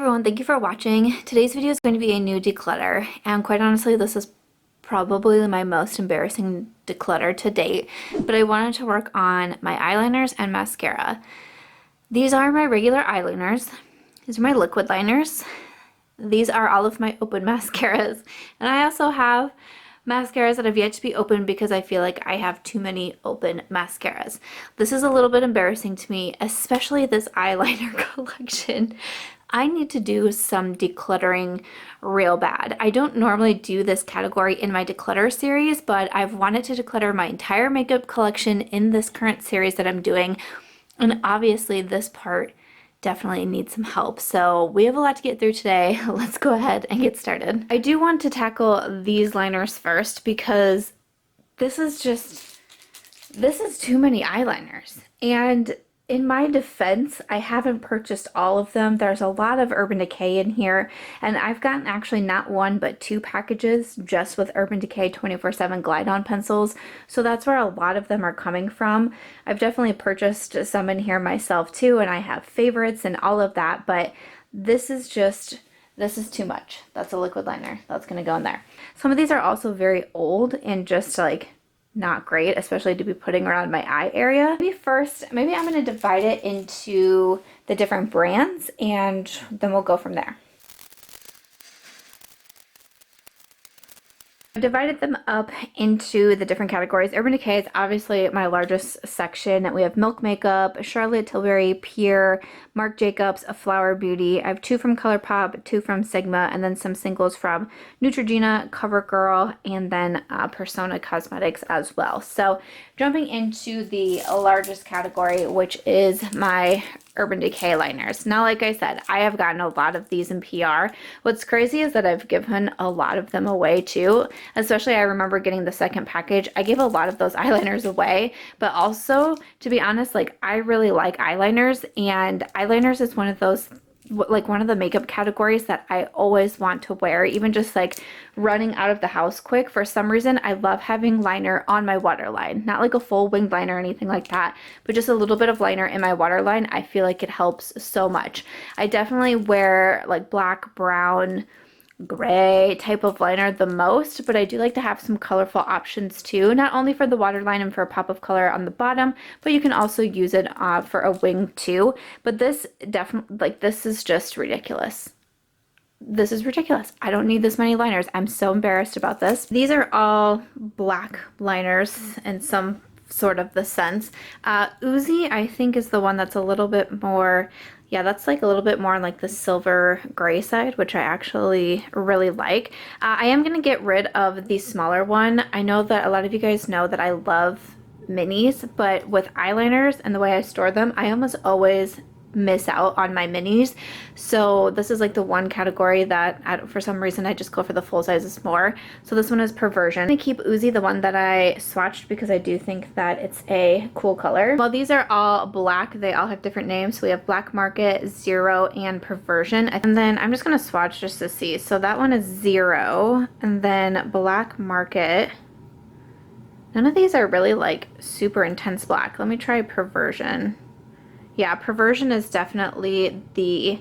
everyone, thank you for watching. Today's video is going to be a new declutter, and quite honestly this is probably my most embarrassing declutter to date, but I wanted to work on my eyeliners and mascara. These are my regular eyeliners. These are my liquid liners. These are all of my open mascaras, and I also have mascaras that have yet to be opened because I feel like I have too many open mascaras. This is a little bit embarrassing to me, especially this eyeliner collection. I need to do some decluttering real bad. I don't normally do this category in my declutter series, but I've wanted to declutter my entire makeup collection in this current series that I'm doing, and obviously this part definitely needs some help. So we have a lot to get through today. Let's go ahead and get started. I do want to tackle these liners first because this is too many eyeliners. And in my defense, I haven't purchased all of them. There's a lot of Urban Decay in here, and I've gotten actually not one but two packages just with Urban Decay 24/7 Glide On pencils, so that's where a lot of them are coming from. I've definitely purchased some in here myself too, and I have favorites and all of that, but this is too much. That's a liquid liner. That's gonna go in there. Some of these are also very old and just like not great, especially to be putting around my eye area. Maybe I'm going to divide it into the different brands and then we'll go from there. I've divided them up into the different categories. Urban Decay is obviously my largest section. We have Milk Makeup, Charlotte Tilbury, Pure, Marc Jacobs, Flower Beauty. I have two from Colourpop, two from Sigma, and then some singles from Neutrogena, Covergirl, and then Persona Cosmetics as well. So jumping into the largest category, which is my Urban Decay liners. Now, like I said, I have gotten a lot of these in PR. What's crazy is that I've given a lot of them away too. Especially I remember getting the second package. I gave a lot of those eyeliners away, but also, to be honest, like I really like eyeliners, and eyeliners is one of those, like one of the makeup categories that I always want to wear, even just like running out of the house quick. For some reason, I love having liner on my waterline. Not like a full winged liner or anything like that, but just a little bit of liner in my waterline. I feel like it helps so much. I definitely wear like black, brown, gray type of liner the most, but I do like to have some colorful options too, not only for the waterline and for a pop of color on the bottom, but you can also use it for a wing too. But this definitely, like, this is just ridiculous. This is ridiculous. I don't need this many liners. I'm so embarrassed about this. These are all black liners in some sort of the sense. Oozy, I think, is the one that's a little bit more, yeah, that's like a little bit more on like the silver gray side, which I actually really like. I am going to get rid of the smaller one. I know that a lot of you guys know that I love minis, but with eyeliners and the way I store them, I almost always miss out on my minis. So this is like the one category that for some reason I just go for the full sizes more. So this one is Perversion. I'm gonna keep Oozy, the one that I swatched, because I do think that it's a cool color. While these are all black, they all have different names. So we have Black Market, Zero, and Perversion. And then I'm just gonna swatch just to see. So that one is Zero, and then Black Market. None of these are really like super intense black. Let me try Perversion. Yeah, Perversion is definitely the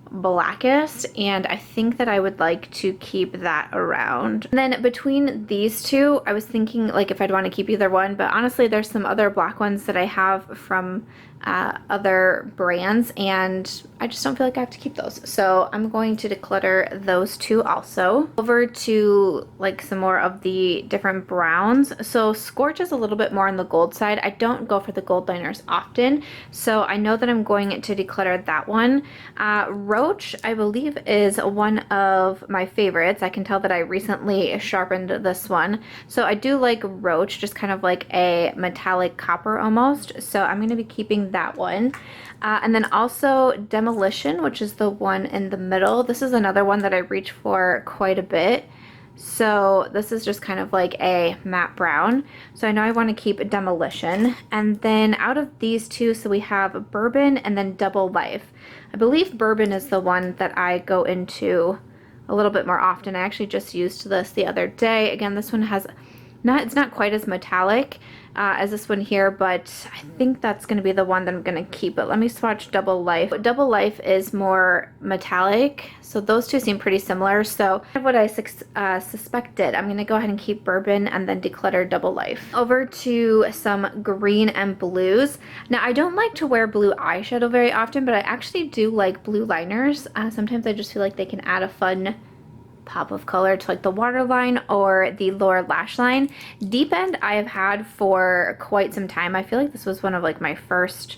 blackest, and I think that I would like to keep that around. And then between these two, I was thinking like if I'd want to keep either one, but honestly there's some other black ones that I have from other brands, and I just don't feel like I have to keep those. So I'm going to declutter those two also. Over to like some more of the different browns. So Scorch is a little bit more on the gold side. I don't go for the gold liners often, so I know that I'm going to declutter that one. Roach, I believe, is one of my favorites. I can tell that I recently sharpened this one. So I do like Roach, just kind of like a metallic copper almost. So I'm going to be keeping that one. And then also Demolition, which is the one in the middle. This is another one that I reach for quite a bit. So this is just kind of like a matte brown. So I know I want to keep Demolition. And then out of these two, so we have Bourbon and then Double Life. I believe Bourbon is the one that I go into a little bit more often. I actually just used this the other day. Again, this one has it's not quite as metallic as this one here, but I think that's going to be the one that I'm going to keep. But let me swatch Double Life. Double Life is more metallic, so those two seem pretty similar. So what I suspected, I'm going to go ahead and keep Bourbon and then declutter Double Life. Over to some green and blues. Now, I don't like to wear blue eyeshadow very often, but I actually do like blue liners. Sometimes I just feel like they can add a fun pop of color to like the waterline or the lower lash line. Deep End I have had for quite some time. I feel like this was one of like my first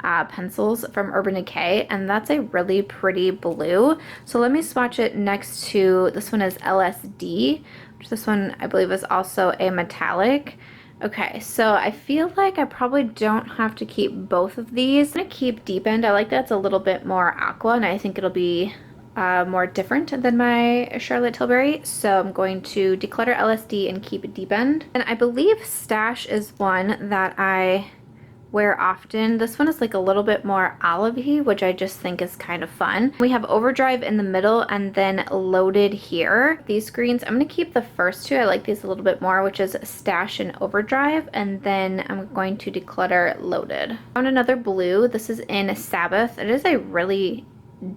pencils from Urban Decay, and that's a really pretty blue. So let me swatch it next to, this one is LSD, which this one I believe is also a metallic. Okay, so I feel like I probably don't have to keep both of these. I'm gonna keep Deep End. I like that it's a little bit more aqua, and I think it'll be more different than my Charlotte Tilbury, so I'm going to declutter LSD and keep it Deep End. And I believe Stash is one that I wear often. This one is like a little bit more olive-y, which I just think is kind of fun. We have Overdrive in the middle and then Loaded here. These greens, I'm going to keep the first two. I like these a little bit more, which is Stash and Overdrive, and then I'm going to declutter Loaded. On another blue, this is in Sabbath. It is a really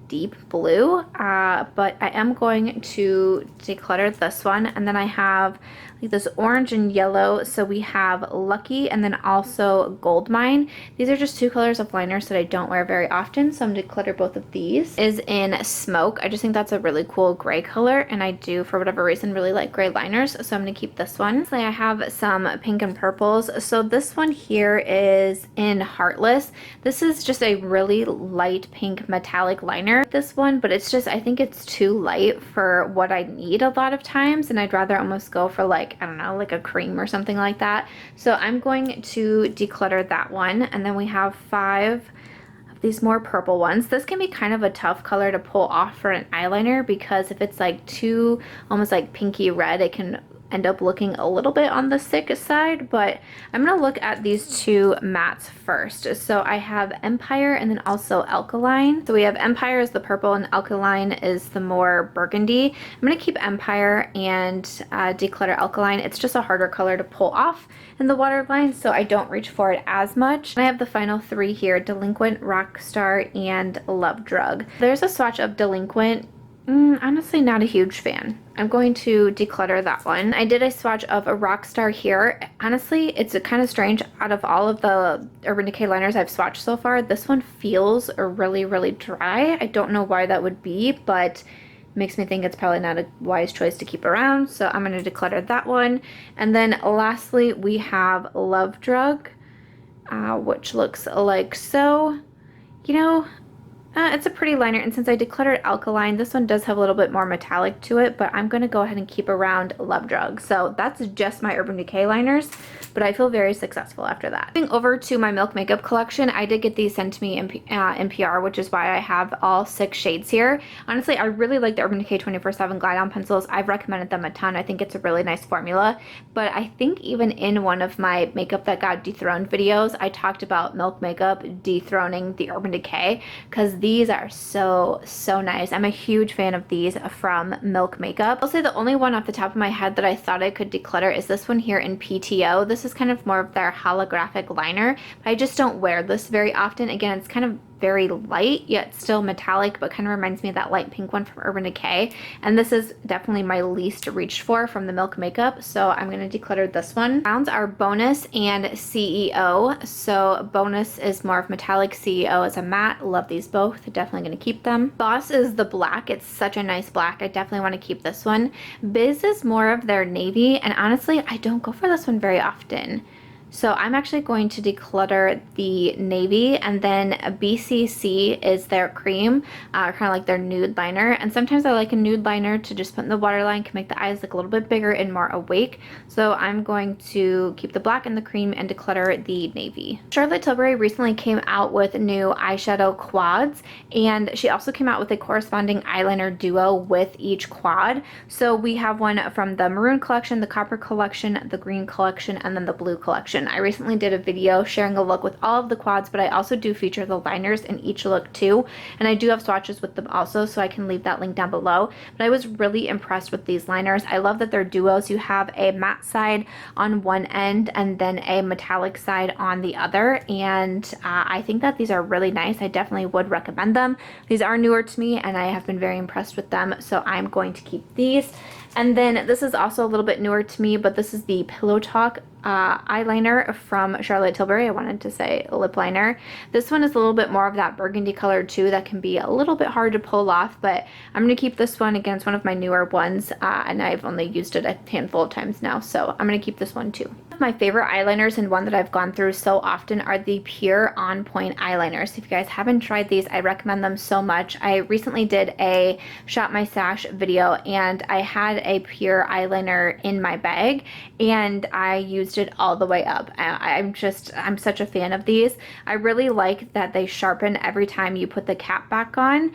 deep blue, but I am going to declutter this one. And then I have like this orange and yellow, so we have Lucky and then also Gold Mine. These are just two colors of liners that I don't wear very often, so I'm going to declutter both of these. Is in Smoke. I just think that's a really cool gray color, and I do, for whatever reason, really like gray liners, so I'm going to keep this one. So I have some pink and purples. So this one here is in Heartless. This is just a really light pink metallic liner, this one, but it's just, I think it's too light for what I need a lot of times, and I'd rather almost go for like, I don't know, like a cream or something like that. So I'm going to declutter that one. And then we have 5 of these more purple ones. This can be kind of a tough color to pull off for an eyeliner, because if it's like too almost like pinky red, it can end up looking a little bit on the thick side. But I'm going to look at these two mattes first. So I have Empire and then also Alkaline. So we have Empire is the purple and Alkaline is the more burgundy. I'm going to keep Empire and declutter Alkaline. It's just a harder color to pull off in the waterline, so I don't reach for it as much. And I have the final 3 here, Delinquent, Rockstar, and Love Drug. There's a swatch of Delinquent. Honestly, not a huge fan. I'm going to declutter that one. I did a swatch of a Rockstar here. Honestly, it's kind of strange. Out of all of the Urban Decay liners I've swatched so far, this one feels really, really dry. I don't know why that would be, but makes me think it's probably not a wise choice to keep around. So I'm going to declutter that one. And then lastly, we have Love Drug, which looks like so. You know, it's a pretty liner, and since I decluttered Alkaline, this one does have a little bit more metallic to it, but I'm going to go ahead and keep around Love Drug. So that's just my Urban Decay liners, but I feel very successful after that. Moving over to my Milk Makeup collection, I did get these sent to me in PR, which is why I have all 6 shades here. Honestly, I really like the Urban Decay 24/7 Glide On pencils. I've recommended them a ton. I think it's a really nice formula, but I think even in one of my Makeup That Got Dethroned videos, I talked about Milk Makeup dethroning the Urban Decay, because these are so nice. I'm a huge fan of these from Milk Makeup. I'll say the only one off the top of my head that I thought I could declutter is this one here in PTO. This is kind of more of their holographic liner, but I just don't wear this very often. Again, it's kind of very light yet still metallic, but kind of reminds me of that light pink one from Urban Decay, and this is definitely my least reached for from the Milk Makeup, so I'm going to declutter this one. Browns are Bonus and CEO. So Bonus is more of metallic, CEO is a matte. Love these both, definitely going to keep them. Boss is the black. It's such a nice black. I definitely want to keep this one. Biz is more of their navy, and honestly I don't go for this one very often. So I'm actually going to declutter the navy, and then BCC is their cream, kind of like their nude liner. And sometimes I like a nude liner to just put in the waterline, can make the eyes look a little bit bigger and more awake. So I'm going to keep the black and the cream and declutter the navy. Charlotte Tilbury recently came out with new eyeshadow quads, and she also came out with a corresponding eyeliner duo with each quad. So we have one from the maroon collection, the copper collection, the green collection, and then the blue collection. collection. I recently did a video sharing a look with all of the quads, but I also do feature the liners in each look too. And I do have swatches with them also, so I can leave that link down below. But I was really impressed with these liners. I love that they're duos. You have a matte side on one end and then a metallic side on the other. And I think that these are really nice. I definitely would recommend them. These are newer to me and I have been very impressed with them, so I'm going to keep these. And then this is also a little bit newer to me, but this is the Pillowtalk eyeliner from Charlotte Tilbury. I wanted to say lip liner. This one is a little bit more of that burgundy color too that can be a little bit hard to pull off, but I'm going to keep this one. Again, it's one of my newer ones, and I've only used it a handful of times now, so I'm going to keep this one too. My favorite eyeliners and one that I've gone through so often are the Pur On Point eyeliners. If you guys haven't tried these, I recommend them so much. I recently did a Shop My Stash video and I had a Pur eyeliner in my bag and I used it all the way up. I'm such a fan of these. I really like that they sharpen every time you put the cap back on.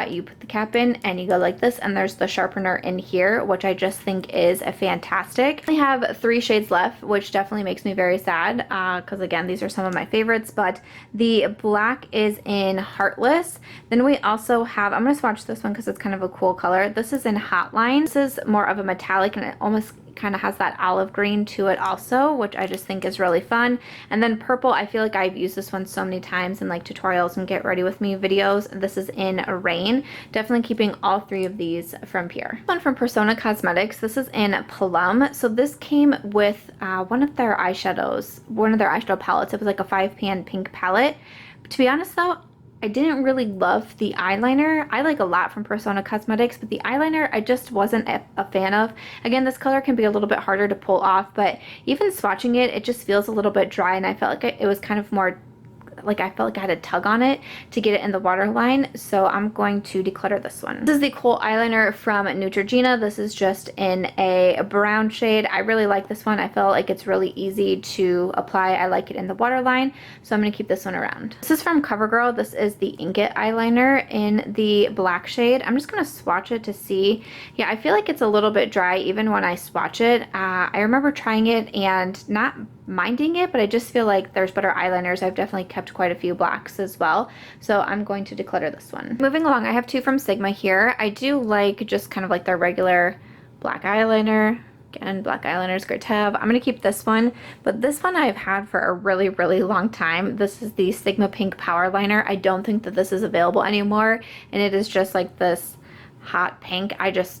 You put the cap in and you go like this, and there's the sharpener in here, which I just think is a fantastic. I have 3 shades left, which definitely makes me very sad because again, these are some of my favorites, but the black is in Heartless. Then we also have, I'm going to swatch this one because it's kind of a cool color. This is in Hotline. This is more of a metallic and it almost kind of has that olive green to it also, which I just think is really fun. And then purple, I feel like I've used this one so many times in like tutorials and get ready with me videos. This is in Rain. Definitely keeping all 3 of these from Pure. One from Persona Cosmetics. This is in Plum. So this came with one of their eyeshadow palettes. It was like a 5-pan pink palette. To be honest though, I didn't really love the eyeliner. I like a lot from Persona Cosmetics, but the eyeliner I just wasn't a fan of. Again, this color can be a little bit harder to pull off, but even swatching it, it just feels a little bit dry, and I felt like it was kind of more like I felt like I had to tug on it to get it in the waterline, so I'm going to declutter this one. This is the Kohl eyeliner from Neutrogena. This is just in a brown shade. I really like this one. I feel like it's really easy to apply. I like it in the waterline, so I'm going to keep this one around. This is from Covergirl. This is the Ingot eyeliner in the black shade. I'm just going to swatch it to see. Yeah, I feel like it's a little bit dry even when I swatch it. I remember trying it and not minding it, but I just feel like there's better eyeliners. I've definitely kept quite a few blacks as well, so I'm going to declutter this one. Moving along, I have 2 from Sigma here. I do like just kind of like their regular black eyeliner. Again, black eyeliner is great to have. I'm going to keep this one, but this one I've had for a really, really long time. This is the Sigma Pink Power Liner. I don't think that this is available anymore, and it is just like this hot pink. I just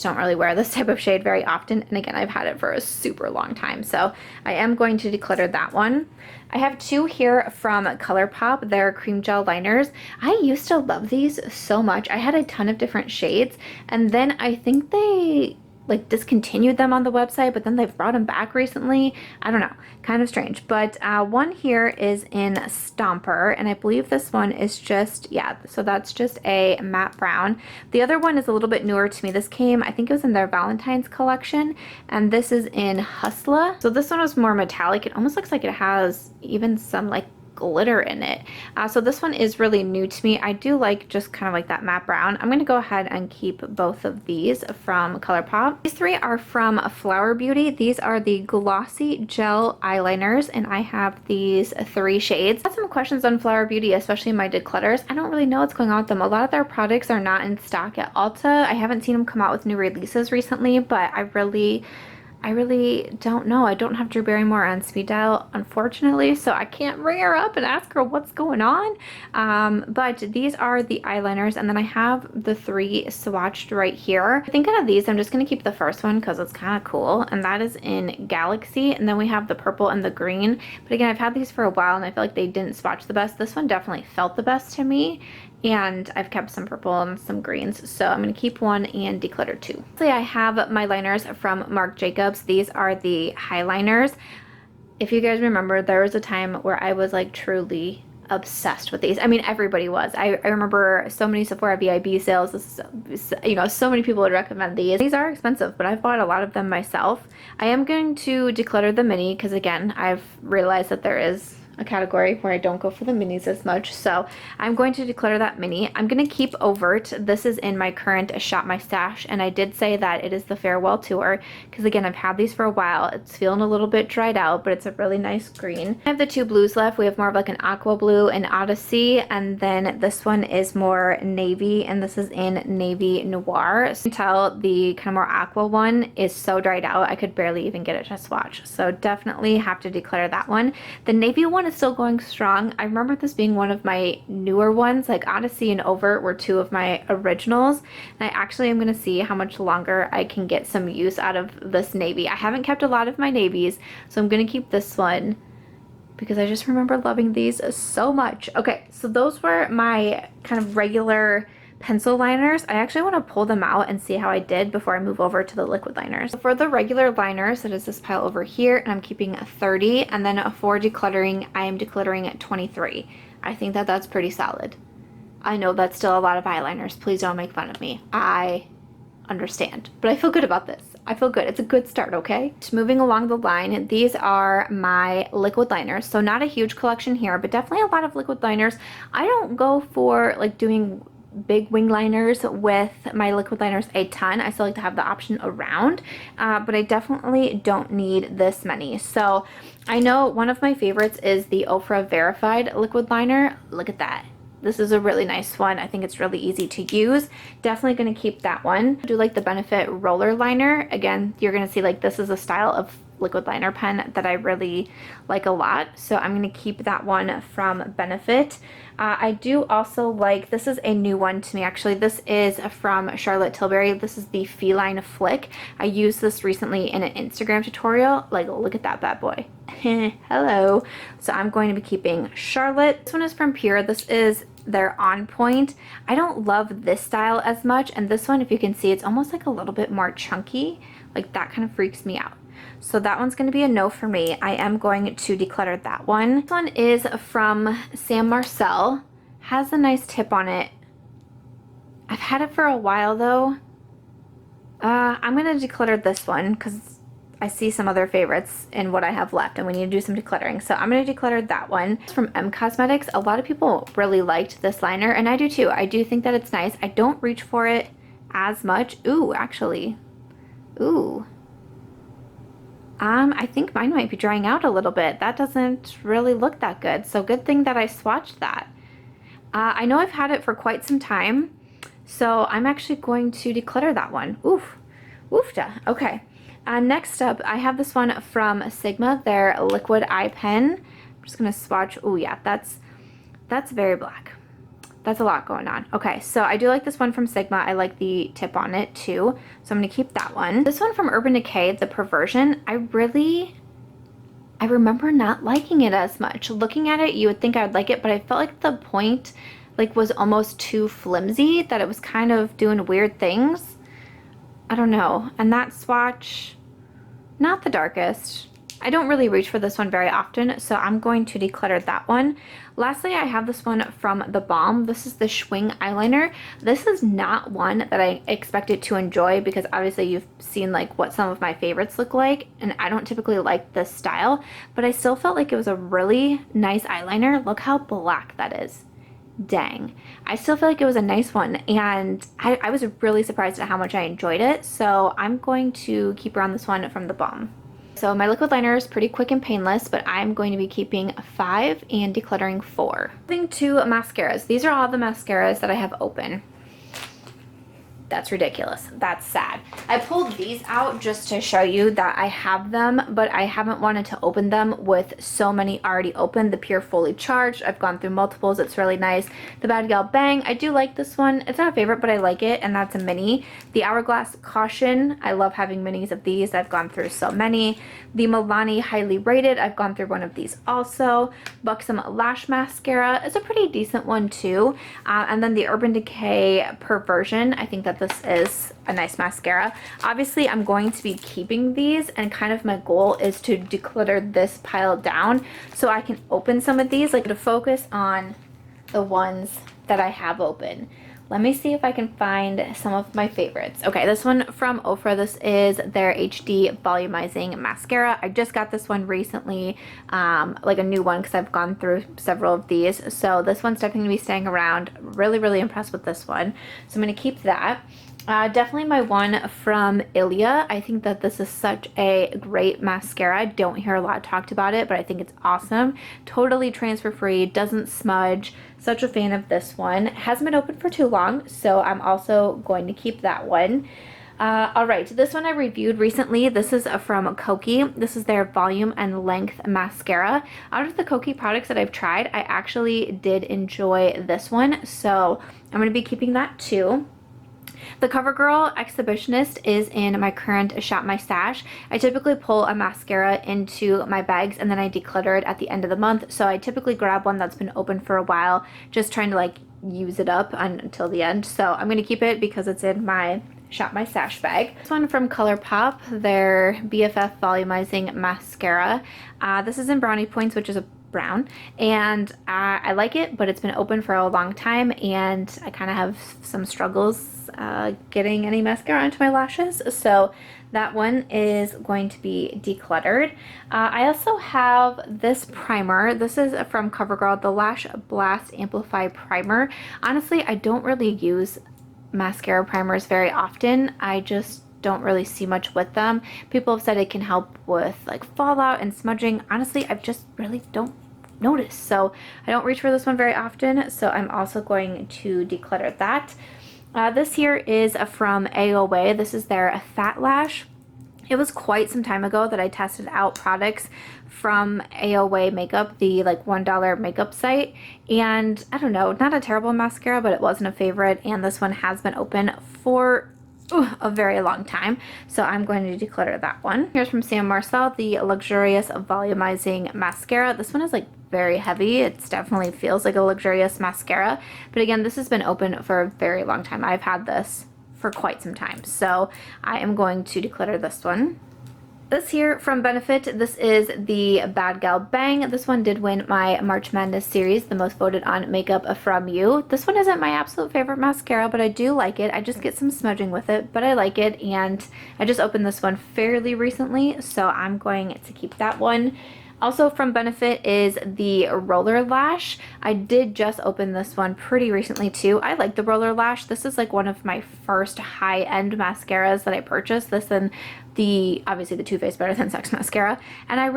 don't really wear this type of shade very often, and again, I've had it for a super long time, so I am going to declutter that one. I have 2 here from Colourpop. They're cream gel liners. I used to love these so much. I had a ton of different shades, and then I think they like discontinued them on the website, but then they've brought them back recently. I don't know, kind of strange. But one here is in Stomper, and I believe this one is just, yeah, so that's just a matte brown. The other one is a little bit newer to me. This came, I think it was in their Valentine's collection, and this is in Hustla. So this one was more metallic. It almost looks like it has even some like glitter in it. So this one is really new to me. I do like just kind of like that matte brown. I'm going to go ahead and keep both of these from Colourpop. These 3 are from Flower Beauty. These are the glossy gel eyeliners, and I have these 3 shades. I have some questions on Flower Beauty, especially my declutters. I don't really know what's going on with them. A lot of their products are not in stock at Ulta. I haven't seen them come out with new releases recently, but I really don't know. I don't have Drew Barrymore on speed dial, unfortunately, so I can't ring her up and ask her what's going on. But these are the eyeliners, and then I have the 3 swatched right here. I think out of these, I'm just going to keep the first one because it's kind of cool, and that is in Galaxy. And then we have the purple and the green. But again, I've had these for a while, and I feel like they didn't swatch the best. This one definitely felt the best to me. And I've kept some purple and some greens, so I'm going to keep one and declutter 2. So I have my liners from Marc Jacobs. These are the Highliners. If you guys remember, there was a time where I was like truly obsessed with these. I mean, everybody was. I remember so many Sephora VIB sales. This is, you know, so many people would recommend these. These are expensive, but I've bought a lot of them myself. I am going to declutter the mini because again, I've realized that there is a category where I don't go for the minis as much, so I'm going to declutter that mini. I'm going to keep Overt. This is in my current Shop My Stash, and I did say that it is the farewell tour because again, I've had these for a while. It's feeling a little bit dried out, but it's a really nice green. I have the two blues left. We have more of like an aqua blue and Odyssey, and then this one is more navy, and this is in navy noir. So you can tell the kind of more aqua one is so dried out, I could barely even get it to swatch. So definitely have to declutter that one. The navy one is still going strong. I remember this being one of my newer ones, like Odyssey and Overt were two of my originals, and I actually am going to see how much longer I can get some use out of this navy. I haven't kept a lot of my navies, so I'm going to keep this one because I just remember loving these so much. Okay, so those were my kind of regular pencil liners. I actually want to pull them out and see how I did before I move over to the liquid liners. For the regular liners, that is this pile over here, and I'm keeping 30, and then for decluttering, I am decluttering at 23. I think that that's pretty solid. I know that's still a lot of eyeliners. Please don't make fun of me. I understand, but I feel good about this. I feel good. It's a good start, okay? Just moving along the line, these are my liquid liners. So not a huge collection here, but definitely a lot of liquid liners. I don't go for like doing big wing liners with my liquid liners a ton. I still like to have the option around, but I definitely don't need this many. So I know one of my favorites is the Ofra Verified liquid liner. Look at that. This is a really nice one. I think it's really easy to use. Definitely going to keep that one. I do like the Benefit roller liner. Again, you're going to see like this is a style of liquid liner pen that I really like a lot, so I'm going to keep that one from Benefit. I do also like, this is a new one to me actually. This is from Charlotte Tilbury. This is the Feline Flick. I used this recently in an Instagram tutorial. Like, look at that bad boy. Hello. So I'm going to be keeping Charlotte. This one is from Pur. This is their On Point. I don't love this style as much, and this one, if you can see, it's almost like a little bit more chunky. Like that kind of freaks me out. So that one's going to be a no for me. I am going to declutter that one. This one is from Sam Marcel. Has a nice tip on it. I've had it for a while though. I'm going to declutter this one because I see some other favorites in what I have left and we need to do some decluttering. So I'm going to declutter that one. It's from M Cosmetics. A lot of people really liked this liner, and I do too. I do think that it's nice. I don't reach for it as much. Ooh, actually. Ooh. I think mine might be drying out a little bit. That doesn't really look that good. So good thing that I swatched that. I know I've had it for quite some time, so I'm actually going to declutter that one. Oof. Oofta. Okay. Next up, I have this one from Sigma, their liquid eye pen. I'm just going to swatch. Oh yeah, that's very black. That's a lot going on. Okay, so I do like this one from Sigma. I like the tip on it too, so I'm gonna keep that one. This one from Urban Decay, the Perversion, I remember not liking it as much. Looking at it, you would think I would like it, but I felt like the point like was almost too flimsy, that it was kind of doing weird things. I don't know. And that swatch, not the darkest. I don't really reach for this one very often, so I'm going to declutter that one. Lastly, I have this one from TheBalm. This is the Schwing eyeliner. This is not one that I expected to enjoy because obviously you've seen like what some of my favorites look like, and I don't typically like this style, but I still felt like it was a really nice eyeliner. Look how black that is. Dang. I still feel like it was a nice one, and I was really surprised at how much I enjoyed it, so I'm going to keep around this one from TheBalm. So my liquid liner is pretty quick and painless, but I'm going to be keeping 5 and decluttering 4. Moving to mascaras. These are all the mascaras that I have open. That's ridiculous. That's sad. I pulled these out just to show you that I have them, but I haven't wanted to open them with so many already open. The Pure Fully Charged, I've gone through multiples. It's really nice. The Bad Gal Bang, I do like this one. It's not a favorite, but I like it, and that's a mini. The Hourglass Caution, I love having minis of these. I've gone through so many. The Milani Highly Rated, I've gone through one of these also. Buxom Lash Mascara is a pretty decent one too. And then the Urban Decay Perversion, I think that this is a nice mascara. Obviously, I'm going to be keeping these, and kind of my goal is to declutter this pile down so I can open some of these, like to focus on the ones that I have open. Let me see if I can find some of my favorites. Okay, this one from Ofra. This is their HD Volumizing Mascara. I just got this one recently, like a new one, because I've gone through several of these. So this one's definitely going to be staying around. Really, really impressed with this one. So I'm going to keep that. Definitely my one from Ilia. I think that this is such a great mascara. I don't hear a lot talked about it, but I think it's awesome. Totally transfer free, doesn't smudge. Such a fan of this one. It hasn't been open for too long, so I'm also going to keep that one. Alright, this one I reviewed recently. This is from Kokie. This is their Volume and Length Mascara. Out of the Kokie products that I've tried, I actually did enjoy this one, so I'm going to be keeping that too. The Covergirl Exhibitionist is in my current Shop My Stash. I typically pull a mascara into my bags and then I declutter it at the end of the month. So I typically grab one that's been open for a while, just trying to like use it up until the end. So I'm going to keep it because it's in my Shop My Stash bag. This one from Colourpop, their BFF Volumizing Mascara. This is in Brownie Points, which is a brown, and I like it, but it's been open for a long time and I kind of have some struggles getting any mascara onto my lashes, so that one is going to be decluttered. I also have this primer. This is from Covergirl, the Lash Blast Amplify Primer. Honestly, I don't really use mascara primers very often. I just don't really see much with them. People have said it can help with like fallout and smudging. Honestly, I just really don't notice, so I don't reach for this one very often, so I'm also going to declutter that. This here is from AOA. This is their Fat Lash. It was quite some time ago that I tested out products from AOA Makeup, the like $1 makeup site, and I don't know, not a terrible mascara, but it wasn't a favorite, and this one has been open for a very long time, so I'm going to declutter that one. Here's from Sam Marcel, the Luxurious Volumizing Mascara. This one is like very heavy. It definitely feels like a luxurious mascara, but again, this has been open for a very long time. I've had this for quite some time, so I am going to declutter this one. This here from Benefit, this is the Bad Gal Bang. This one did win my March Madness series, the most voted on makeup from you. This one isn't my absolute favorite mascara, but I do like it. I just get some smudging with it, but I like it, and I just opened this one fairly recently, so I'm going to keep that one. Also from Benefit is the Roller Lash. I did just open this one pretty recently too. I like the Roller Lash. This is like one of my first high-end mascaras that I purchased. This and obviously the Too Faced Better Than Sex mascara, and I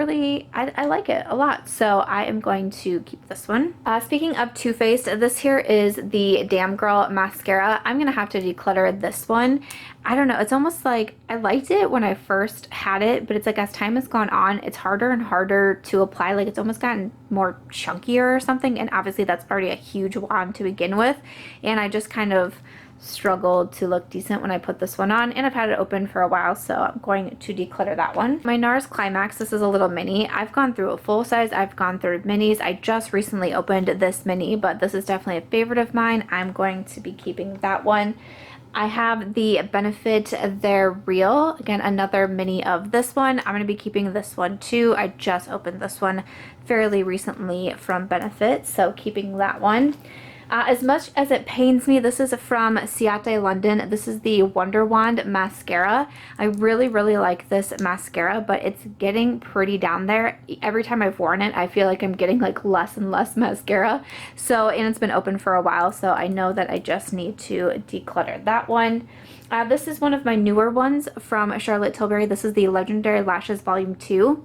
like it a lot, so I am going to keep this one. Speaking of Too Faced, this here is the Damn Girl mascara. I'm gonna have to declutter this one. I don't know, it's almost like I liked it when I first had it, but it's like as time has gone on, it's harder and harder to apply. Like it's almost gotten more chunkier or something, and obviously that's already a huge wand to begin with, and I just kind of struggled to look decent when I put this one on, and I've had it open for a while, so I'm going to declutter that one. My Nars Climax, this is a little mini. I've gone through a full size, I've gone through minis. I just recently opened this mini, but this is definitely a favorite of mine. I'm going to be keeping that one. I have the Benefit They're Real, again another mini of this one. I'm going to be keeping this one too. I just opened this one fairly recently from Benefit, so keeping that one. As much as it pains me, this is from Ciate London. This is the Wonderwand mascara. I really, really like this mascara, but it's getting pretty down there. Every time I've worn it, I feel like I'm getting like less and less mascara. So, and it's been open for a while, so I know that I just need to declutter that one. This is one of my newer ones from Charlotte Tilbury. This is the Legendary Lashes Volume 2.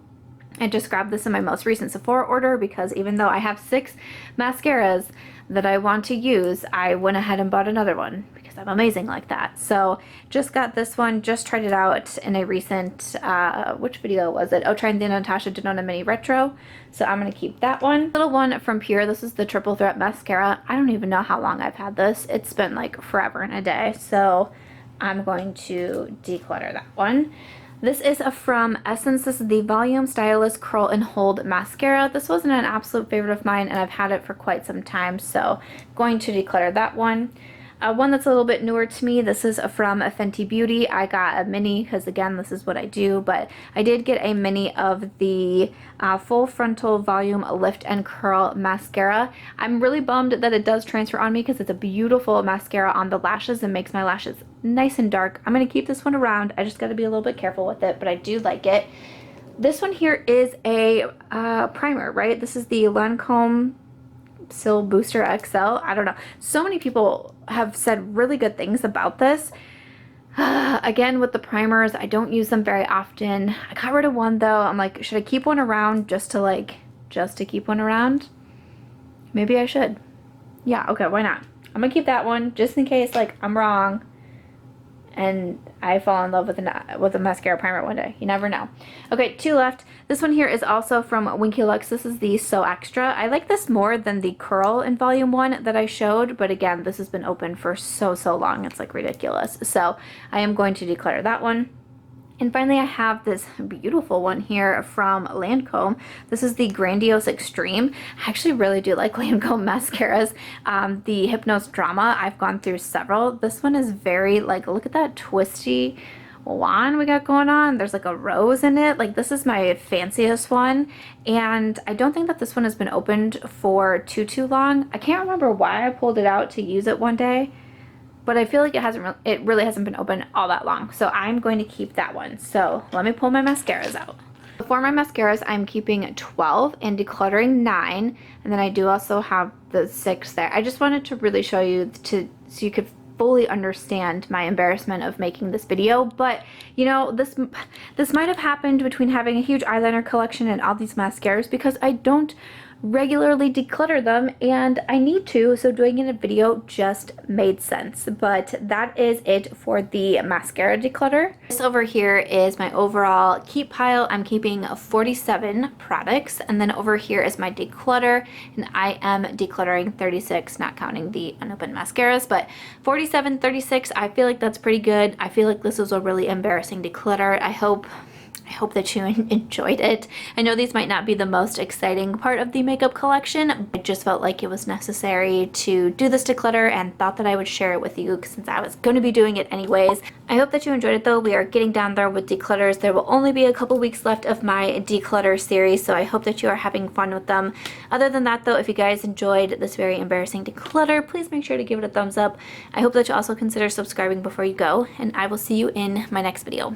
I just grabbed this in my most recent Sephora order because even though I have 6 mascaras that I want to use, I went ahead and bought another one because I'm amazing like that. So just got this one, just tried it out in a recent, which video was it? Oh, trying the Natasha Denona Mini Retro. So I'm going to keep that one. Little one from Pure, this is the Triple Threat Mascara. I don't even know how long I've had this. It's been like forever and a day. So I'm going to declutter that one. This is from Essence. This is the Volume Stylist Curl and Hold Mascara. This wasn't an absolute favorite of mine, and I've had it for quite some time, so going to declutter that one. One that's a little bit newer to me, this is from Fenty Beauty. I got a mini because, again, this is what I do, but I did get a mini of the Full Frontal Volume Lift and Curl Mascara. I'm really bummed that it does transfer on me because it's a beautiful mascara on the lashes and makes my lashes nice and dark. I'm going to keep this one around. I just got to be a little bit careful with it, but I do like it. This one here is a primer, right? This is the Lancome Booster XL. I don't know. So many people have said really good things about this. Again, with the primers, I don't use them very often. I got rid of one though. I'm like, should I keep one around just to keep one around? Maybe I should. Yeah, okay, why not? I'm gonna keep that one just in case like I'm wrong and I fall in love with a mascara primer one day. You never know. Okay, 2 left. This one here is also from Winky Lux. This is the So Extra. I like this more than the Curl in Volume 1 that I showed, but again, this has been open for so long. It's like ridiculous. So I am going to declutter that one. And finally, I have this beautiful one here from Lancome. This is the Grandiose Extreme. I actually really do like Lancome mascaras. The Hypnose Drama, I've gone through several. This one is very, like, look at that twisty wand we got going on. There's like a rose in it. Like, this is my fanciest one. And I don't think that this one has been opened for too long. I can't remember why I pulled it out to use it one day, but I feel like it really hasn't been open all that long. So I'm going to keep that one. So let me pull my mascaras out. For my mascaras, I'm keeping 12 and decluttering 9. And then I do also have the 6 there. I just wanted to really show you so you could fully understand my embarrassment of making this video. But you know, this might have happened between having a huge eyeliner collection and all these mascaras because I don't regularly declutter them and I need to, so doing it in a video just made sense. But that is it for the mascara declutter. This over here is my overall keep pile. I'm keeping 47 products, and then over here is my declutter, and I am decluttering 36, not counting the unopened mascaras, but 47, 36, I feel like that's pretty good. I feel like this was a really embarrassing declutter. I hope that you enjoyed it. I know these might not be the most exciting part of the makeup collection, but I just felt like it was necessary to do this declutter and thought that I would share it with you since I was going to be doing it anyways. I hope that you enjoyed it though. We are getting down there with declutters. There will only be a couple weeks left of my declutter series, so I hope that you are having fun with them. Other than that though, if you guys enjoyed this very embarrassing declutter, please make sure to give it a thumbs up. I hope that you also consider subscribing before you go, and I will see you in my next video.